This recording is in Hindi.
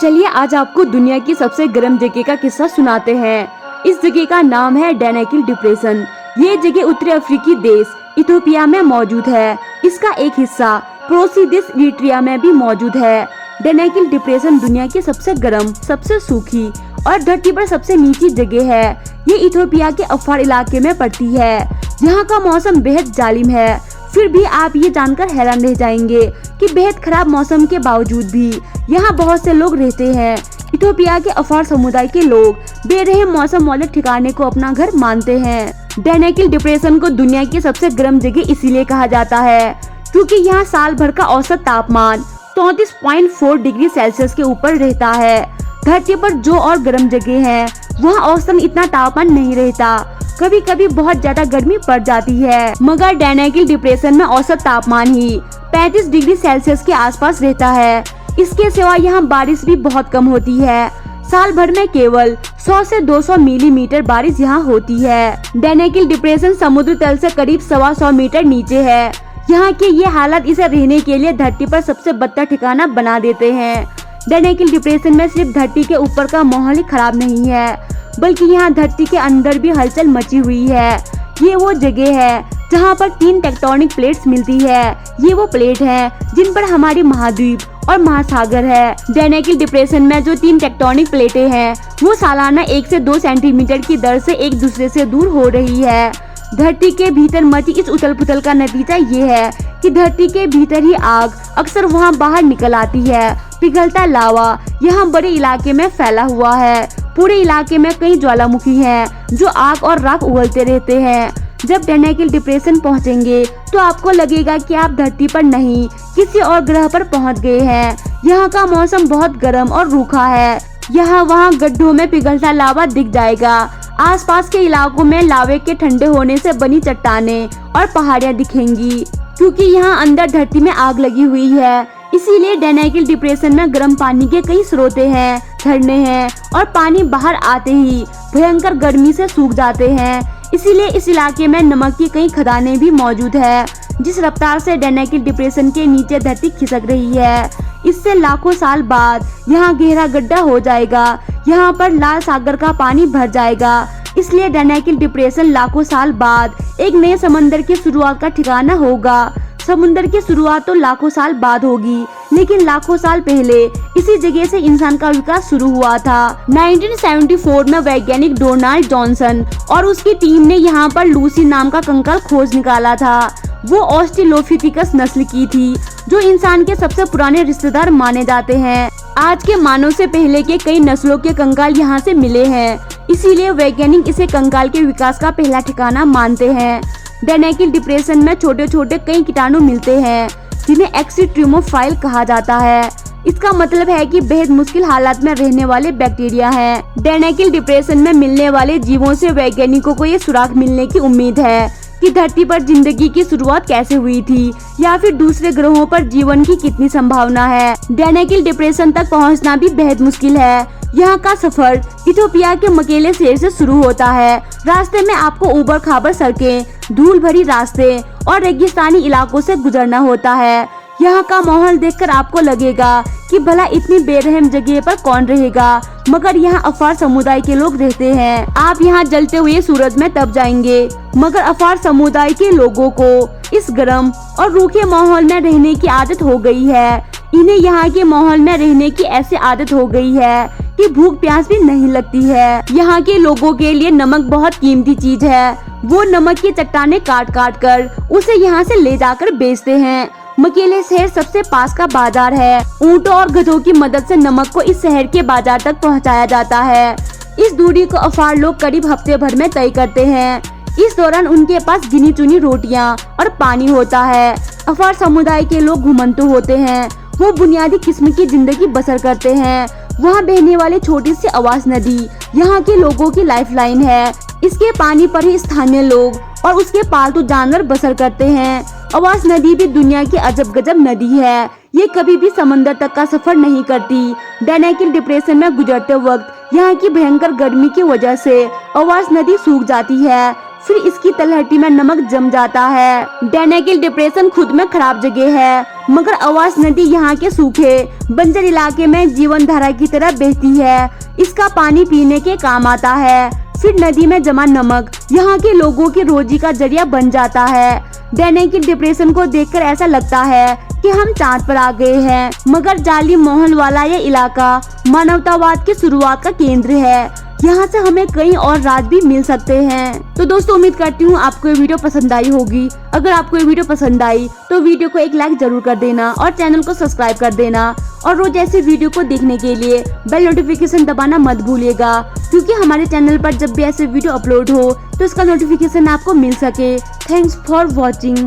चलिए आज आपको दुनिया की सबसे गर्म जगह का किस्सा सुनाते हैं। इस जगह का नाम है डेनेकिल डिप्रेशन। ये जगह उत्तरी अफ्रीकी देश इथियोपिया में मौजूद है। इसका एक हिस्सा पड़ोसी देश इरिट्रिया में भी मौजूद है। डेनेकिल डिप्रेशन दुनिया की सबसे गर्म, सबसे सूखी और धरती पर सबसे नीची जगह है। ये इथियोपिया के अफार इलाके में पड़ती है। यहाँ का मौसम बेहद जालिम है। फिर भी आप ये जानकर हैरान रह जाएंगे कि बेहद खराब मौसम के बावजूद भी यहाँ बहुत से लोग रहते हैं। इथियोपिया के अफार समुदाय के लोग बेरहम मौसम वाले ठिकाने को अपना घर मानते हैं। डेनेकिल डिप्रेशन को दुनिया की सबसे गर्म जगह इसीलिए कहा जाता है क्योंकि यहाँ साल भर का औसत तापमान 34.4 डिग्री सेल्सियस के ऊपर रहता है। धरती पर जो और गर्म जगह है वहाँ औसतन इतना तापमान नहीं रहता। कभी कभी बहुत ज्यादा गर्मी पड़ जाती है, मगर डेनेकिल डिप्रेशन में औसत तापमान ही 35 डिग्री सेल्सियस के आसपास रहता है। इसके सिवा यहाँ बारिश भी बहुत कम होती है। साल भर में केवल 100 से 200 मिलीमीटर बारिश यहाँ होती है। डेनेकिल डिप्रेशन समुद्र तल से करीब 125 मीटर नीचे है। यहाँ के ये हालात इसे रहने के लिए धरती पर सबसे बदतर ठिकाना बना देते हैं। डेनेकिल डिप्रेशन में सिर्फ धरती के ऊपर का माहौल ही खराब नहीं है, बल्कि यहाँ धरती के अंदर भी हलचल मची हुई है। ये वो जगह है जहाँ पर 3 टेक्टोनिक प्लेट्स मिलती है। ये वो प्लेट हैं जिन पर हमारी महाद्वीप और महासागर है। डेनेकिल डिप्रेशन में जो 3 टेक्टोनिक प्लेटें हैं वो सालाना 1 से 2 सेंटीमीटर की दर से एक दूसरे से दूर हो रही है। धरती के भीतर मची इस उथल पुथल का नतीजा ये है कि धरती के भीतर ही आग अक्सर वहाँ बाहर निकल आती है। पिघलता लावा यहाँ बड़े इलाके में फैला हुआ है। पूरे इलाके में कई ज्वालामुखी हैं जो आग और राख उगलते रहते हैं। जब डेनेकिल डिप्रेशन पहुँचेंगे तो आपको लगेगा कि आप धरती पर नहीं किसी और ग्रह पर पहुँच गए हैं। यहाँ का मौसम बहुत गर्म और रूखा है। यहाँ वहाँ गड्ढों में पिघलता लावा दिख जाएगा। आसपास के इलाकों में लावे के ठंडे होने से बनी चट्टानें और पहाड़ियाँ दिखेंगी, क्योंकि यहाँ अंदर धरती में आग लगी हुई है। इसीलिए डेनेकिल डिप्रेशन में गर्म पानी के कई स्रोते हैं, झरने हैं और पानी बाहर आते ही भयंकर गर्मी से सूख जाते हैं। इसीलिए इस इलाके में नमक की कई खदानें भी मौजूद है। जिस रफ्तार से डेनेकिल डिप्रेशन के नीचे धरती खिसक रही है, इससे लाखों साल बाद यहाँ गहरा गड्ढा हो जाएगा। यहाँ पर लाल सागर का पानी भर जाएगा। इसलिए डेनेकिल डिप्रेशन लाखों साल बाद एक नए समंदर की शुरुआत का ठिकाना होगा। समुद्र की शुरुआत तो लाखों साल बाद होगी, लेकिन लाखों साल पहले इसी जगह से इंसान का विकास शुरू हुआ था। 1974 में वैज्ञानिक डोनाल्ड जॉनसन और उसकी टीम ने यहाँ पर लूसी नाम का कंकाल खोज निकाला था। वो ऑस्ट्रेलोपिथेकस नस्ल की थी, जो इंसान के सबसे पुराने रिश्तेदार माने जाते हैं। आज के मानव से पहले के कई नस्लों के कंकाल यहाँ से मिले हैं। इसीलिए वैज्ञानिक इसे कंकाल के विकास का पहला ठिकाना मानते हैं। डेनेकिल डिप्रेशन में छोटे छोटे कई कीटाणु मिलते हैं जिन्हें एक्सिट्रिमोफाइल कहा जाता है। इसका मतलब है कि बेहद मुश्किल हालात में रहने वाले बैक्टीरिया हैं। डेनेकिल डिप्रेशन में मिलने वाले जीवों से वैज्ञानिकों को ये सुराग मिलने की उम्मीद है कि धरती पर जिंदगी की शुरुआत कैसे हुई थी, या फिर दूसरे ग्रहों पर जीवन की कितनी संभावना है। डेनेकिल डिप्रेशन तक पहुंचना भी बेहद मुश्किल है। यहाँ का सफर इथियोपिया के मकेले शहर से शुरू होता है। रास्ते में आपको ऊबड़ खाबड़ सड़कें, धूल भरी रास्ते और रेगिस्तानी इलाकों से गुजरना होता है। यहाँ का माहौल देखकर आपको लगेगा कि भला इतनी बेरहम जगह पर कौन रहेगा, मगर यहाँ अफार समुदाय के लोग रहते हैं। आप यहाँ जलते हुए सूरज में तप जाएंगे, मगर अफार समुदाय के लोगों को इस गर्म और रूखे माहौल में रहने की आदत हो गई है। इन्हें यहाँ के माहौल में रहने की ऐसी आदत हो गई है कि भूख प्यास भी नहीं लगती है। यहाँ के लोगों के लिए नमक बहुत कीमती चीज है। वो नमक की चट्टानें काट काट कर उसे यहाँ से ले जाकर बेचते हैं। मकेले शहर सबसे पास का बाजार है। ऊँटों और गधों की मदद से नमक को इस शहर के बाजार तक पहुँचाया जाता है। इस दूरी को अफार लोग करीब हफ्ते भर में तय करते हैं। इस दौरान उनके पास गिनी चुनी रोटियां और पानी होता है। अफार समुदाय के लोग घुमंतु होते हैं। वो बुनियादी किस्म की जिंदगी बसर करते हैं। वहाँ बहने वाली छोटी सी आवास नदी यहाँ के लोगों की लाइफलाइन है। इसके पानी पर ही स्थानीय लोग और उसके पालतू जानवर बसर करते हैं। आवास नदी भी दुनिया की अजब गजब नदी है। ये कभी भी समंदर तक का सफर नहीं करती। डेनेकिल डिप्रेशन में गुजरते वक्त यहाँ की भयंकर गर्मी की वजह से आवास नदी सूख जाती है। फिर इसकी तलहटी में नमक जम जाता है। डेनेकिल डिप्रेशन खुद में खराब जगह है, मगर अवास नदी यहाँ के सूखे बंजर इलाके में जीवन धारा की तरह बहती है। इसका पानी पीने के काम आता है। फिर नदी में जमा नमक यहाँ के लोगों की रोजी का जरिया बन जाता है। डैनेकिल डिप्रेशन को देखकर ऐसा लगता है कि हम चांद पर आ गए हैं, मगर जाली मोहन वाला ये इलाका मानवतावाद की शुरुआत का केंद्र है। यहाँ से हमें कई और राज भी मिल सकते हैं। तो दोस्तों, उम्मीद करती हूँ आपको ये वीडियो पसंद आई होगी। अगर आपको ये वीडियो पसंद आई तो वीडियो को एक लाइक जरूर कर देना और चैनल को सब्सक्राइब कर देना। और रोज ऐसी वीडियो को देखने के लिए बेल नोटिफिकेशन दबाना मत भूलिएगा, क्योंकि हमारे चैनल पर जब भी ऐसे वीडियो अपलोड हो तो इसका नोटिफिकेशन आपको मिल सके। Thanks for watching.